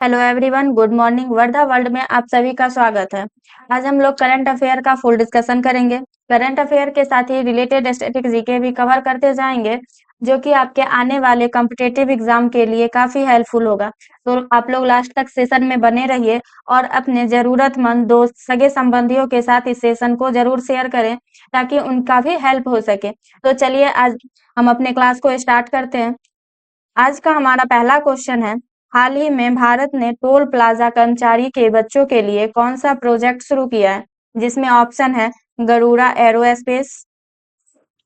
Hello everyone, good morning. Wardha world में आप सभी का स्वागत है। आज हम लोग करंट अफेयर का फुल डिस्कशन करेंगे। करंट अफेयर के साथ ही रिलेटेड स्टैटिक जीके भी कवर करते जाएंगे, जो कि आपके आने वाले कॉम्पिटिटिव एग्जाम के लिए काफी हेल्पफुल होगा। तो आप लोग लास्ट तक सेशन में बने रहिए और अपने जरूरतमंद दोस्त, सगे संबंधियों के साथ इस सेशन को जरूर शेयर करें, ताकि उनका भी हेल्प हो सके। तो चलिए आज हम अपने क्लास को स्टार्ट करते हैं। आज का हमारा पहला क्वेश्चन है, हाल ही में भारत ने टोल प्लाजा कर्मचारी के बच्चों के लिए कौन सा प्रोजेक्ट शुरू किया है? जिसमें ऑप्शन है गरुड़ा एरोस्पेस,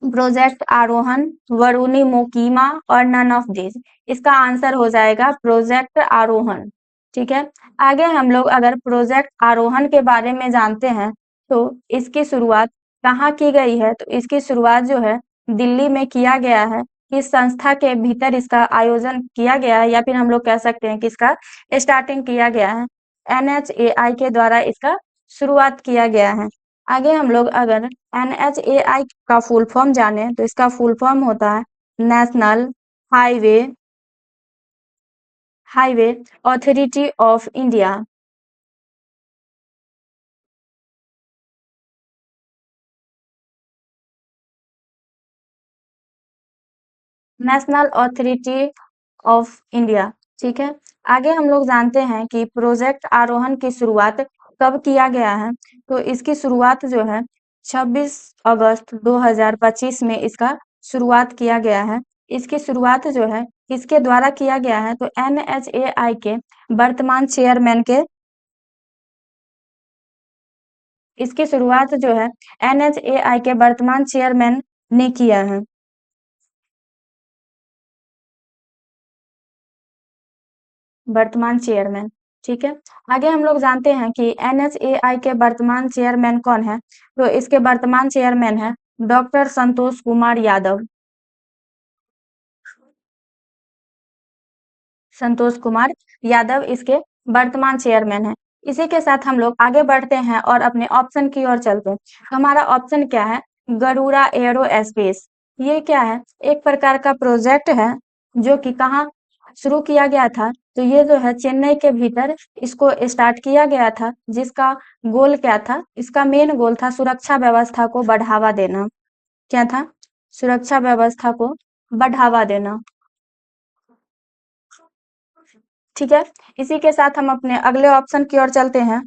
प्रोजेक्ट आरोहण, वरुणी मोकीमा और नन ऑफ दिस। इसका आंसर हो जाएगा प्रोजेक्ट आरोहण। ठीक है। आगे हम लोग अगर प्रोजेक्ट आरोहण के बारे में जानते हैं तो इसकी शुरुआत कहाँ की गई है? तो इसकी शुरुआत जो है दिल्ली में किया गया है। किस संस्था के भीतर इसका आयोजन किया गया है, या फिर हम लोग कह सकते हैं कि इसका स्टार्टिंग किया गया है? NHAI के द्वारा इसका शुरुआत किया गया है। आगे हम लोग अगर NHAI का फुल फॉर्म जाने तो इसका फुल फॉर्म होता है national highway highway authority of India. National authority of India. ठीक है। आगे हम लोग जानते हैं कि प्रोजेक्ट आरोहण की शुरुआत कब किया गया है? तो इसकी शुरुआत जो है 26 अगस्त 2025 में इसका शुरुआत किया गया है। इसकी शुरुआत जो है किसके द्वारा किया गया है? तो NHAI के वर्तमान चेयरमैन के इसकी शुरुआत जो है NHAI के वर्तमान चेयरमैन ने किया है। वर्तमान चेयरमैन। ठीक है। आगे हम लोग जानते हैं कि NHAI के वर्तमान चेयरमैन कौन है? तो इसके वर्तमान चेयरमैन है डॉक्टर संतोष कुमार यादव। संतोष कुमार यादव इसके वर्तमान चेयरमैन है। इसी के साथ हम लोग आगे बढ़ते हैं और अपने ऑप्शन की ओर चलते हैं। हमारा ऑप्शन क्या है? Garuda arrow space. ये क्या है? एक प्रकार का प्रोजेक्ट है जो कि कहाँ शुरू किया गया था? तो ये जो है चेन्नई के भीतर इसको स्टार्ट किया गया था, जिसका गोल क्या था? इसका मेन गोल था सुरक्षा व्यवस्था को बढ़ावा देना। क्या था? सुरक्षा व्यवस्था को बढ़ावा देना। ठीक है। इसी के साथ हम अपने अगले ऑप्शन की ओर चलते हैं।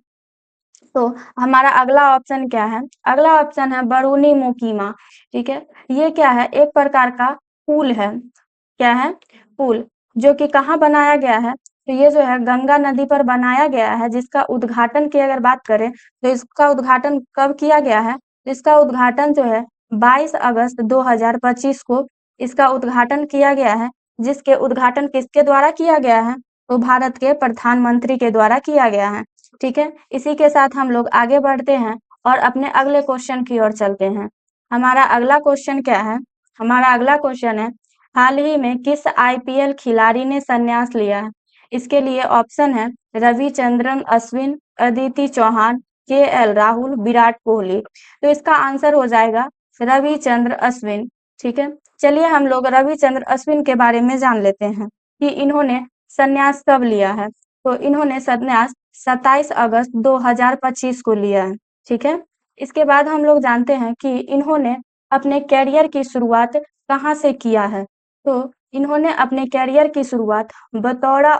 तो हमारा अगला ऑप्शन क्या है? अगला ऑप्शन है बरूनी मोकीमा। ठीक है। ये क्या है? एक प्रकार का पुल है। क्या है? पुल, जो कि कहाँ बनाया गया है? तो ये जो है गंगा नदी पर बनाया गया है, जिसका उद्घाटन की अगर बात करें तो इसका उद्घाटन कब किया गया है? इसका उद्घाटन जो है 22 अगस्त 2025 को इसका उद्घाटन किया गया है। जिसके उद्घाटन किसके द्वारा किया गया है? तो भारत के प्रधानमंत्री के द्वारा किया गया है। ठीक है। इसी के साथ हम लोग आगे बढ़ते हैं और अपने अगले क्वेश्चन की ओर चलते हैं। हमारा अगला क्वेश्चन क्या है? हमारा अगला क्वेश्चन है, हाल ही में किस IPL खिलाड़ी ने संन्यास लिया है? इसके लिए ऑप्शन है रविचंद्रन अश्विन, अदिति चौहान, KL राहुल, विराट कोहली। तो इसका आंसर हो जाएगा रविचंद्र अश्विन। ठीक है। चलिए हम लोग रविचंद्र अश्विन के बारे में जान लेते हैं कि इन्होंने संन्यास कब लिया है। तो इन्होंने संन्यास 27 अगस्त 2025 को लिया है। ठीक है। इसके बाद हम लोग जानते हैं कि इन्होंने अपने कैरियर की शुरुआत कहाँ से किया है? तो इन्होंने अपने कैरियर की शुरुआत बतौरा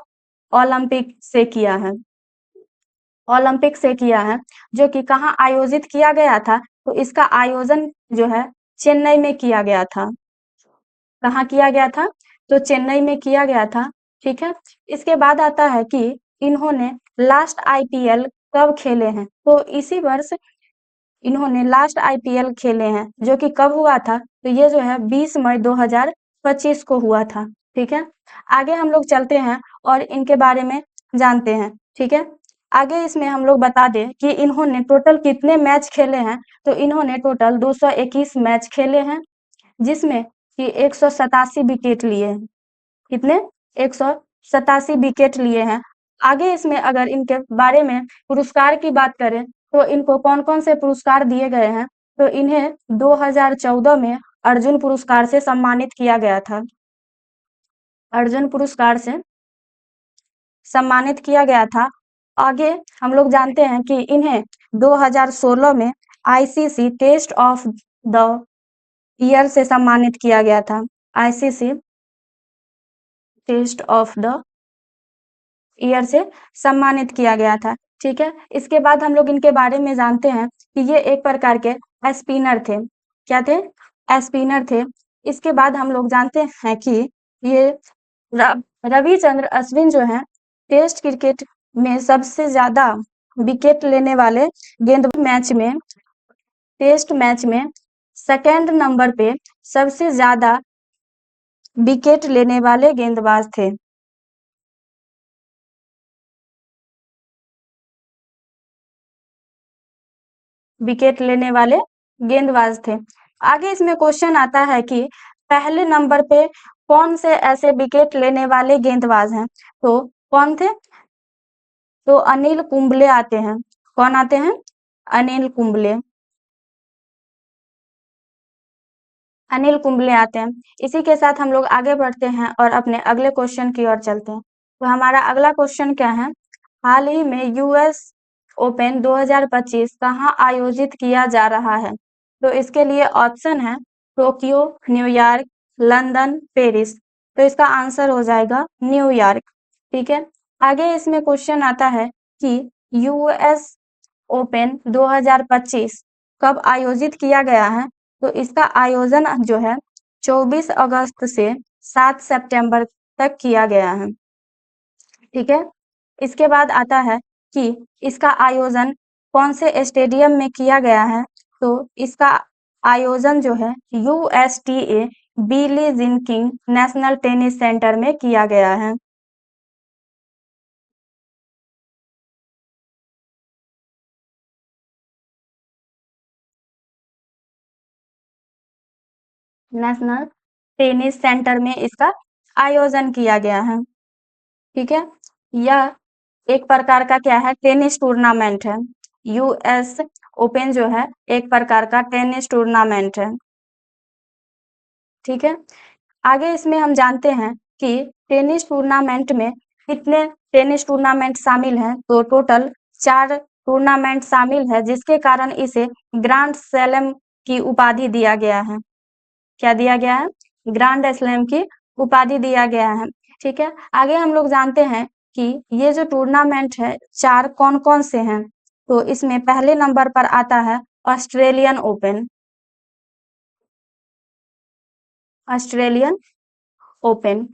ओलंपिक से किया है। ओलंपिक से किया है, जो कि कहाँ आयोजित किया गया था? तो इसका आयोजन जो है चेन्नई में किया गया था। कहाँ किया गया था? तो चेन्नई में किया गया था। ठीक है। इसके बाद आता है कि इन्होंने लास्ट IPL कब खेले हैं? तो इसी वर्ष इन्होंने लास्ट IPL खेले हैं, जो कि कब हुआ था? तो ये जो है 20 मई 2025 को हुआ था। ठीक है। आगे हम लोग चलते हैं और इनके बारे में जानते हैं। ठीक है। आगे इसमें हम लोग बता दें कि इन्होंने टोटल कितने मैच खेले हैं। तो इन्होंने टोटल 221 मैच खेले हैं, जिसमें कि 187 विकेट लिए हैं। कितने? 187 विकेट लिए हैं। आगे इसमें अगर इनके बारे में पुरस्कार की बात करें तो इनको कौन-कौन से पुरस्कार दिए गए हैं? तो इन्हें 2014 में अर्जुन पुरस्कार से सम्मानित किया गया था। अर्जुन पुरस्कार से सम्मानित किया गया था। आगे हम लोग जानते हैं कि इन्हें 2016 में ICC test of the year से सम्मानित किया गया था। ICC test of the year से सम्मानित किया गया था। ठीक है, इसके बाद हम लोग इनके बारे में जानते हैं कि ये एक प्रकार के स्पिनर थे। क्या थे? स्पिनर थे। इसके बाद हम लोग जानते हैं कि ये रविचंद्र अश्विन जो है टेस्ट क्रिकेट में सबसे ज्यादा विकेट लेने वाले टेस्ट मैच में सेकंड नंबर पे सबसे ज्यादा विकेट लेने वाले गेंदबाज थे। विकेट लेने वाले गेंदबाज थे। आगे इसमें क्वेश्चन आता है कि पहले नंबर पे कौन से ऐसे विकेट लेने वाले गेंदबाज हैं? तो कौन थे? तो अनिल कुंबले आते हैं। कौन आते हैं? अनिल कुंबले। अनिल कुंबले आते हैं। इसी के साथ हम लोग आगे बढ़ते हैं और अपने अगले क्वेश्चन की ओर चलते हैं। तो हमारा अगला क्वेश्चन क्या है? हाल ही में यूएस ओपन 2025 कहाँ आयोजित किया जा रहा है? तो इसके लिए ऑप्शन है टोक्यो, न्यूयॉर्क, लंदन, पेरिस। तो इसका आंसर हो जाएगा न्यूयॉर्क। ठीक है, आगे इसमें क्वेश्चन आता है कि यूएस ओपन 2025 कब आयोजित किया गया है? तो इसका आयोजन जो है 24 अगस्त से 7 सितंबर तक किया गया है। ठीक है, इसके बाद आता है कि इसका आयोजन कौन से स्टेडियम में किया गया है? तो इसका आयोजन जो है USTA Billie Jean King national tennis centre में किया गया है। नेशनल टेनिस सेंटर में इसका आयोजन किया गया है। ठीक है, यह एक प्रकार का क्या है? टेनिस टूर्नामेंट है। यूएस ओपन जो है एक प्रकार का टेनिस टूर्नामेंट है। ठीक है, आगे इसमें हम जानते हैं कि टेनिस टूर्नामेंट में कितने टेनिस टूर्नामेंट शामिल हैं? तो टोटल 4 टूर्नामेंट शामिल है, जिसके कारण इसे ग्रैंड स्लैम की उपाधि दिया गया है। क्या दिया गया है? ग्रैंड स्लैम की उपाधि दिया गया है। ठीक है, आगे हम लोग जानते हैं कि ये जो टूर्नामेंट है 4 कौन-कौन से हैं? तो इसमें पहले नंबर पर आता है ऑस्ट्रेलियन ओपन। ऑस्ट्रेलियन ओपन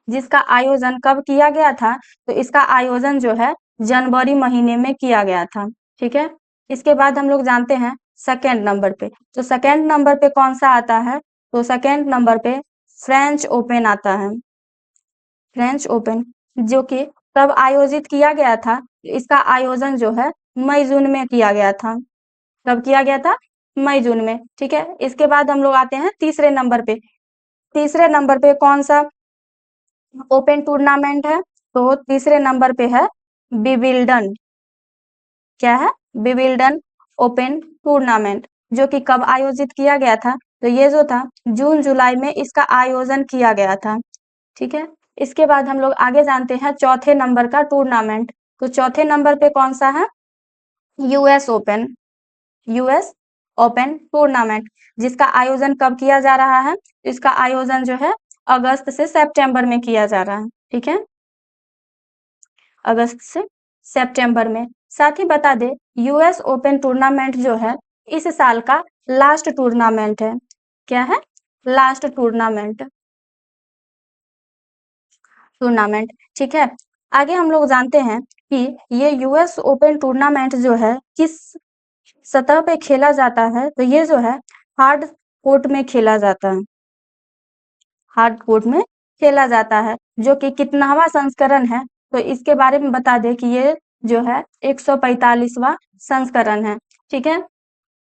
जिसका आयोजन कब किया गया था? तो इसका आयोजन जो है जनवरी महीने में किया गया था। ठीक है, इसके बाद हम लोग जानते हैं सेकेंड नंबर पे। तो सेकेंड नंबर पे कौन सा आता है? तो सेकेंड नंबर पे फ्रेंच ओपन आता है। फ्रेंच ओपन जो कि कब आयोजित किया गया था? इसका आयोजन जो है मई जून में किया गया था। कब किया गया था? मई जून में। ठीक है, इसके बाद हम लोग आते हैं तीसरे नंबर पे। तीसरे नंबर पे कौन सा ओपन टूर्नामेंट है? तो तीसरे नंबर पे है विंबलडन। क्या है? विंबलडन ओपन टूर्नामेंट जो कि कब आयोजित किया गया था? तो ये जो था जून जुलाई में इसका आयोजन किया गया था। ठीक है, इसके बाद हम लोग आगे जानते हैं चौथे नंबर का टूर्नामेंट। तो चौथे नंबर पे कौन सा है? US open. US open tournament जिसका आयोजन कब किया जा रहा है? इसका आयोजन जो है अगस्त से सितंबर में किया जा रहा है। ठीक है, अगस्त से सितंबर में। साथ ही बता दे यूएस ओपन टूर्नामेंट जो है इस साल का लास्ट टूर्नामेंट है। क्या है? Last tournament. ठीक है, आगे हम लोग जानते हैं कि ये यूएस ओपन टूर्नामेंट जो है किस सतह पे खेला जाता है? तो ये जो है हार्ड कोर्ट में खेला जाता है। हार्ड कोर्ट में खेला जाता है जो कि कितनावा संस्करण है? तो इसके बारे में बता दें कि ये जो है 145वां संस्करण है। ठीक है,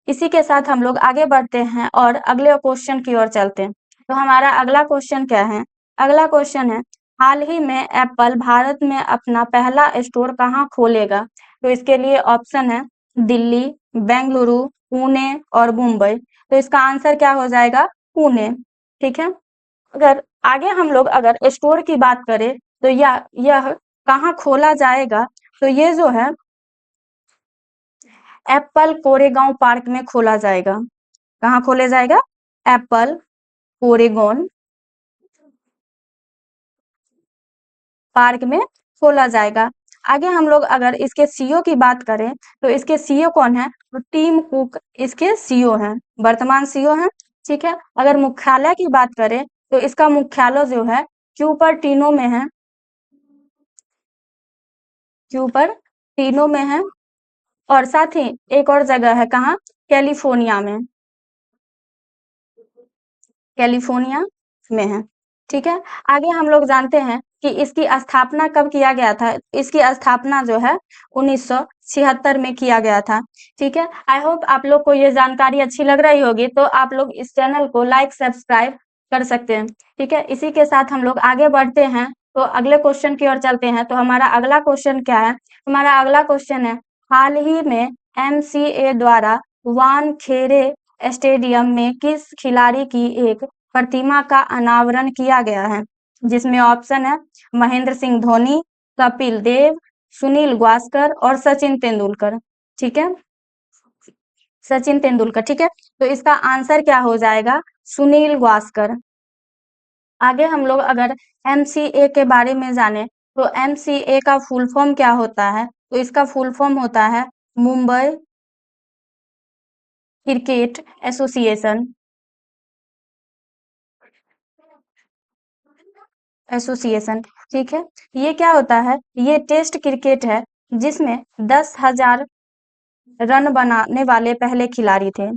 इसी के साथ हम लोग आगे बढ़ते हैं और अगले क्वेश्चन की ओर चलते हैं। तो हमारा अगला क्वेश्चन क्या है? अगला क्वेश्चन है हाल ही में एप्पल भारत में अपना पहला स्टोर कहाँ खोलेगा? तो इसके लिए ऑप्शन है दिल्ली, बेंगलुरु, पुणे और मुंबई। तो इसका आंसर क्या हो जाएगा? पुणे। ठीक है, अगर आगे हम लोग अगर स्टोर की बात करें तो यह कहाँ खोला जाएगा? तो ये जो है एप्पल कोरेगांव पार्क में खोला जाएगा। कहाँ खोला जाएगा? एप्पल कोरेगांव पार्क में खोला जाएगा। आगे हम लोग अगर इसके सीईओ की बात करें तो इसके सीईओ कौन है? तो टिम कुक इसके सीईओ हैं, वर्तमान सीईओ हैं। ठीक है, अगर मुख्यालय की बात करें तो इसका मुख्यालय जो है क्यूपरटिनो में है, क्यूपरटिनो में है। और साथ ही एक और जगह है, कहाँ? कैलिफोर्निया में, कैलिफोर्निया में है। ठीक है, आगे हम लोग जानते हैं कि इसकी स्थापना कब किया गया था? इसकी स्थापना जो है 1976 में किया गया था। ठीक है, आई होप आप लोग को ये जानकारी अच्छी लग रही होगी, तो आप लोग इस चैनल को लाइक सब्सक्राइब कर सकते हैं। ठीक है, इसी के साथ हम लोग आगे बढ़ते हैं, तो अगले क्वेश्चन की ओर चलते हैं। तो हमारा अगला क्वेश्चन क्या है? हमारा अगला क्वेश्चन है, हाल ही में एमसीए द्वारा वानखेड़े स्टेडियम में किस खिलाड़ी की एक प्रतिमा का अनावरण किया गया है? जिसमें ऑप्शन है महेंद्र सिंह धोनी, कपिल देव, सुनील गावस्कर और सचिन तेंदुलकर। ठीक है, सचिन तेंदुलकर। ठीक है, तो इसका आंसर क्या हो जाएगा? सुनील गावस्कर। आगे हम लोग अगर एमसीए के बारे में जाने तो एमसीए का फुल फॉर्म क्या होता है? तो इसका फुल फॉर्म होता है मुंबई क्रिकेट एसोसिएशन, एसोसिएशन। ठीक है, ये क्या होता है? ये टेस्ट क्रिकेट है जिसमें 10,000 रन बनाने वाले पहले खिलाड़ी थे।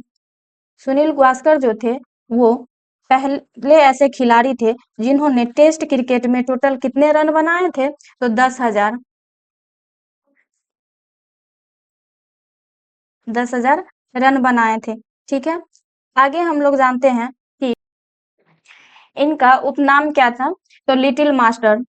सुनील गावस्कर जो थे वो पहले ऐसे खिलाड़ी थे जिन्होंने टेस्ट क्रिकेट में टोटल कितने रन बनाए थे? तो 10,000, 10,000 रन बनाए थे। ठीक है, आगे हम लोग जानते हैं कि इनका उपनाम क्या था? तो लिटिल मास्टर।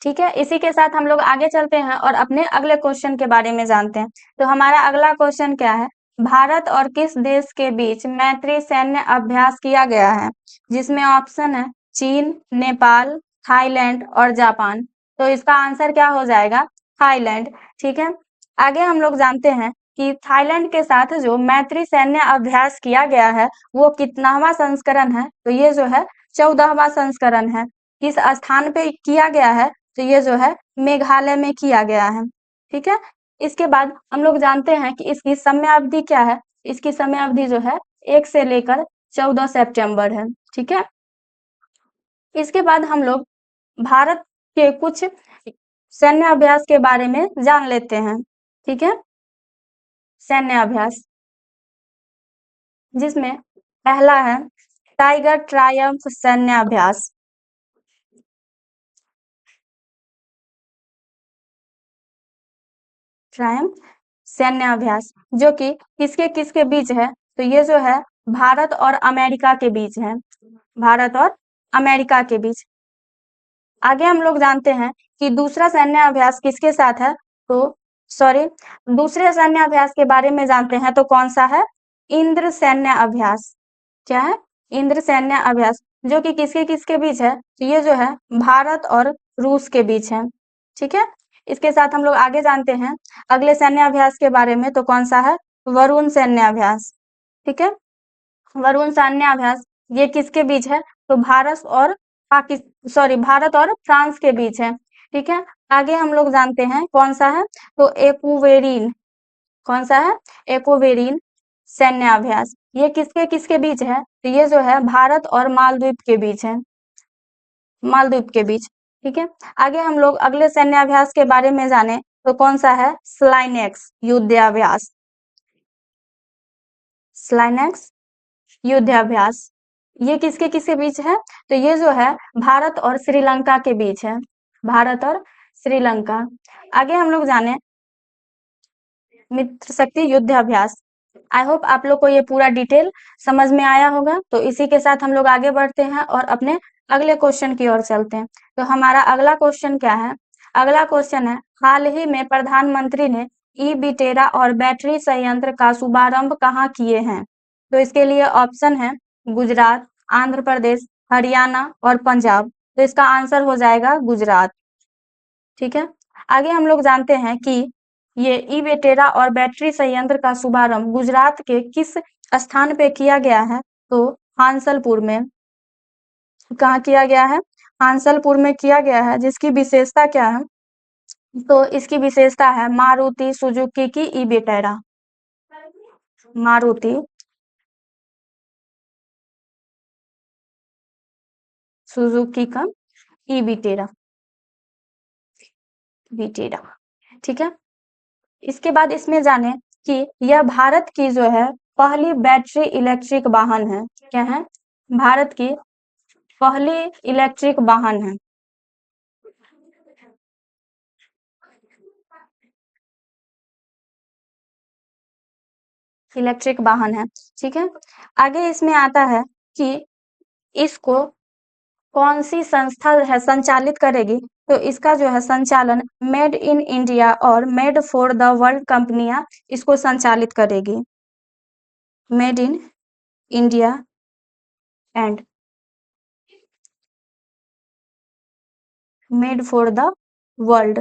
ठीक है, इसी के साथ हम लोग आगे चलते हैं और अपने अगले क्वेश्चन के बारे में जानते हैं। तो हमारा अगला क्वेश्चन क्या है? भारत और किस देश के बीच मैत्री सैन्य अभ्यास किया गया है? जिसमें ऑप्शन है चीन, नेपाल, थाईलैंड और जापान। तो इसका आंसर क्या हो जाएगा? थाईलैंड। ठीक है, आगे हम लोग जानते हैं कि थाईलैंड के साथ जो मैत्री सैन्य अभ्यास किया गया है वो कितनावा संस्करण है? तो ये जो है 14वां संस्करण है। किस स्थान पे किया गया है? तो ये जो है मेघालय में किया गया है। ठीक है, इसके बाद हम लोग जानते हैं कि इसकी समयावधि क्या है? इसकी समयावधि जो है 1 से लेकर 14 सितंबर है। ठीक है, इसके बाद हम लोग भारत के कुछ सैन्य अभ्यास के बारे में जान लेते हैं। ठीक है, सैन्य अभ्यास जिसमें पहला है टाइगर ट्रायम्फ सैन्य अभ्यास। ट्रायम्फ सैन्य अभ्यास जो कि किसके किसके बीच है? तो ये जो है भारत और अमेरिका के बीच है, भारत और अमेरिका के बीच। आगे हम लोग जानते हैं कि दूसरा सैन्य अभ्यास किसके साथ है? तो सॉरी, दूसरे सैन्य अभ्यास के बारे में जानते हैं तो कौन सा है? इंद्र सैन्य अभ्यास। क्या है? इंद्र सैन्य अभ्यास जो कि किसके किसके बीच है? तो ये जो है भारत और रूस के बीच है। ठीक है, इसके साथ हम लोग आगे जानते हैं अगले सैन्य अभ्यास के बारे में, तो कौन सा है? वरुण सैन्य अभ्यास। ठीक है, वरुण सैन्य अभ्यास ये किसके बीच है? तो भारत और फ्रांस के बीच है। ठीक है, आगे हम लोग जानते हैं कौन सा है? तो एक्वेरिन। कौन सा है? एक्वेरिन सैन्य अभ्यास ये किसके किसके बीच है? तो ये जो है भारत और मालदीव के बीच है, मालदीव के बीच। ठीक है, आगे हम लोग अगले सैन्य अभ्यास के बारे में जाने तो कौन सा है? स्लाइनेक्स युद्धाभ्यास, स्लाइनेक्स युद्धाभ्यास ये किसके किसके बीच है? तो ये जो है भारत और श्रीलंका के बीच है, भारत और श्रीलंका। आगे हम लोग जाने मित्र शक्ति युद्धाभ्यास। आई होप आप लोग को ये पूरा डिटेल समझ में आया होगा। तो इसी के साथ हम लोग आगे बढ़ते हैं और अपने अगले क्वेश्चन की ओर चलते हैं। तो हमारा अगला क्वेश्चन क्या है? अगला क्वेश्चन है, हाल ही में प्रधानमंत्री ने ई बिटेरा और बैटरी संयंत्र का शुभारंभ कहाँ किए हैं? तो इसके लिए ऑप्शन है गुजरात, आंध्र प्रदेश, हरियाणा और पंजाब। तो इसका आंसर हो जाएगा गुजरात। ठीक है, आगे हम लोग जानते हैं कि ये ई-बेटेरा और बैटरी संयंत्र का शुभारंभ गुजरात के किस स्थान पे किया गया है? तो हांसलपुर में। कहाँ किया गया है? हांसलपुर में किया गया है, जिसकी विशेषता क्या है? तो इसकी विशेषता है मारुति सुजुकी की ई-बेटेरा। मारुति सुजुकी का ई-बेटेरा। बेटेरा, ठीक है। इसके बाद इसमें जाने कि यह भारत की जो है पहली बैटरी इलेक्ट्रिक वाहन है। क्या है? भारत की पहली इलेक्ट्रिक वाहन है। इलेक्ट्रिक वाहन है, ठीक है। आगे इसमें आता है कि इसको कौन सी संस्था है संचालित करेगी? तो इसका जो है संचालन मेड इन इंडिया और मेड फॉर द वर्ल्ड कंपनियां इसको संचालित करेगी। Made in India and made for the world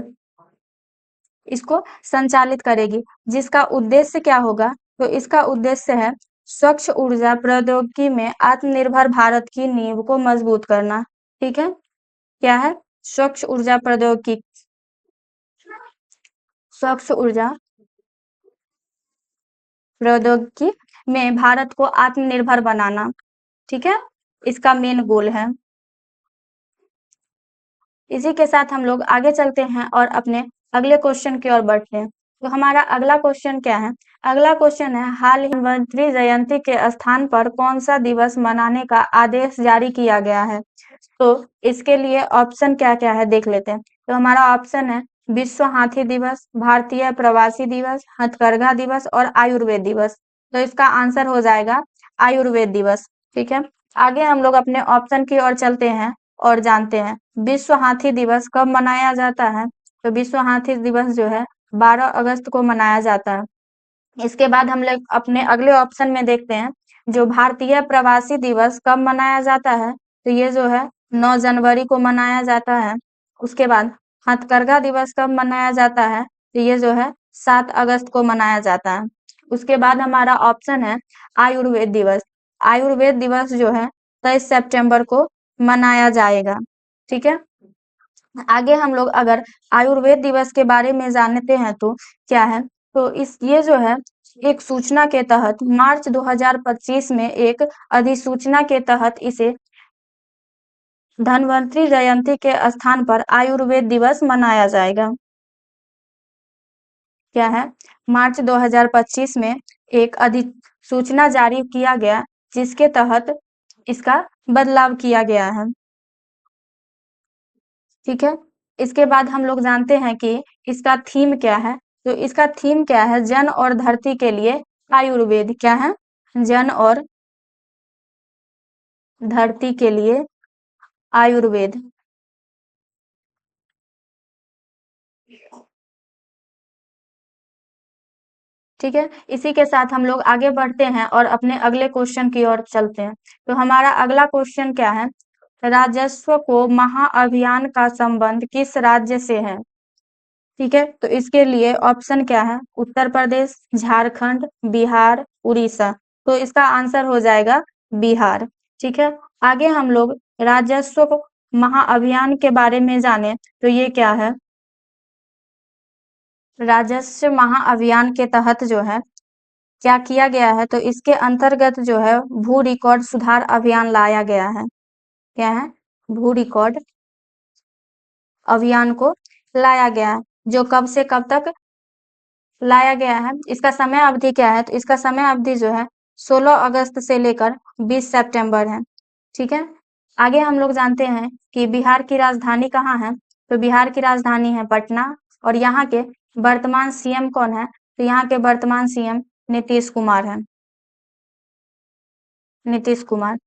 इसको संचालित करेगी, जिसका उद्देश्य क्या होगा? तो इसका उद्देश्य है स्वच्छ ऊर्जा प्रौद्योगिकी में आत्मनिर्भर भारत की नींव को मजबूत करना। ठीक है, क्या है? स्वच्छ ऊर्जा प्रौद्योगिकी, स्वच्छ ऊर्जा प्रौद्योगिकी में भारत को आत्मनिर्भर बनाना। ठीक है, इसका मेन गोल है। इसी के साथ हम लोग आगे चलते हैं और अपने अगले क्वेश्चन की ओर बढ़ते हैं। तो हमारा अगला क्वेश्चन क्या है? अगला क्वेश्चन है हाल ही धन्वंतरि जयंती के स्थान पर कौन सा दिवस मनाने का आदेश जारी किया गया है? तो इसके लिए ऑप्शन क्या क्या है देख लेते हैं। तो हमारा ऑप्शन है विश्व हाथी दिवस, भारतीय प्रवासी दिवस, हथकरघा दिवस और आयुर्वेद दिवस। तो इसका आंसर हो जाएगा आयुर्वेद दिवस। ठीक है, आगे हम लोग अपने ऑप्शन की ओर चलते हैं और जानते हैं विश्व हाथी दिवस कब मनाया जाता है? तो विश्व हाथी दिवस जो है 12 अगस्त को मनाया जाता है। इसके बाद हम लोग अपने अगले ऑप्शन में देखते हैं जो भारतीय प्रवासी दिवस कब मनाया जाता है? तो ये जो है 9 जनवरी को मनाया जाता है। उसके बाद हथकरघा दिवस कब मनाया जाता है? तो ये जो है 7 अगस्त को मनाया जाता है। उसके बाद हमारा ऑप्शन है आयुर्वेद दिवस। आयुर्वेद दिवस जो है 23 सितंबर को मनाया जाएगा। ठीक है, आगे हम लोग अगर आयुर्वेद दिवस के बारे में जानते हैं तो क्या है? तो ये जो है एक सूचना के तहत मार्च 2025 में एक अधिसूचना के तहत इसे धन्वंतरि जयंती के स्थान पर आयुर्वेद दिवस मनाया जाएगा। क्या है? मार्च 2025 में एक अधिसूचना जारी किया गया जिसके तहत इसका बदलाव किया गया है। ठीक है, इसके बाद हम लोग जानते हैं कि इसका थीम क्या है। तो इसका थीम क्या है? जन और धरती के लिए आयुर्वेद। क्या है? जन और धरती के लिए आयुर्वेद। ठीक है, इसी के साथ हम लोग आगे बढ़ते हैं और अपने अगले क्वेश्चन की ओर चलते हैं। तो हमारा अगला क्वेश्चन क्या है? राजस्व को महाअभियान का संबंध किस राज्य से है? ठीक है, तो इसके लिए ऑप्शन क्या है? उत्तर प्रदेश, झारखंड, बिहार, उड़ीसा। तो इसका आंसर हो जाएगा बिहार। ठीक है, आगे हम लोग राजस्व महाअभियान के बारे में जाने तो ये क्या है? राजस्व महाअभियान के तहत जो है क्या किया गया है? तो इसके अंतर्गत जो है भू रिकॉर्ड सुधार अभियान लाया गया है। क्या है? भू रिकॉर्ड अभियान को लाया गया है, जो कब से कब तक लाया गया है? इसका समय अवधि क्या है? तो इसका समय अवधि जो है 16 अगस्त से लेकर 20 सितंबर है। ठीक है, आगे हम लोग जानते हैं कि बिहार की राजधानी कहाँ है? तो बिहार की राजधानी है पटना और यहाँ के वर्तमान सीएम कौन है? तो यहाँ के वर्तमान सीएम नीतीश कुमार है। नीतीश कुमार।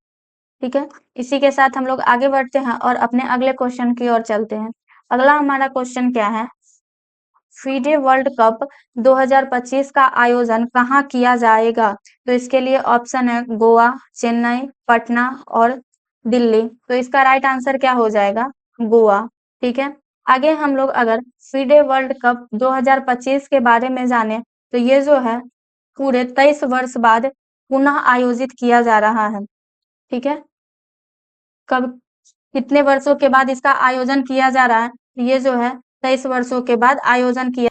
ठीक है, इसी के साथ हम लोग आगे बढ़ते हैं और अपने अगले क्वेश्चन की ओर चलते हैं। अगला हमारा क्वेश्चन क्या है? फीडे वर्ल्ड कप 2025 का आयोजन कहाँ किया जाएगा? तो इसके लिए ऑप्शन है गोवा, चेन्नई, पटना और दिल्ली। तो इसका राइट आंसर क्या हो जाएगा? गोवा। ठीक है। आगे हम लोग अगर फीडे वर्ल्ड कप 2025 के बारे में जाने तो ये जो है पूरे 23 वर्ष बाद पुनः आयोजित किया जा रहा है। ठीक है। कब कितने वर्षों के बाद इसका आयोजन किया जा रहा है? ये जो है 23 वर्षों के बाद आयोजन किया।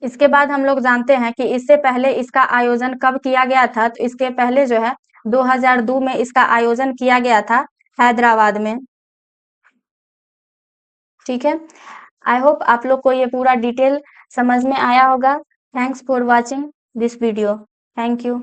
इसके बाद हम लोग जानते हैं कि इससे पहले इसका आयोजन कब किया गया था। तो इसके पहले जो है 2002 में इसका आयोजन किया गया था हैदराबाद में। ठीक है। आई होप आप लोग को ये पूरा डिटेल समझ में आया होगा। Thanks for watching this video. Thank you.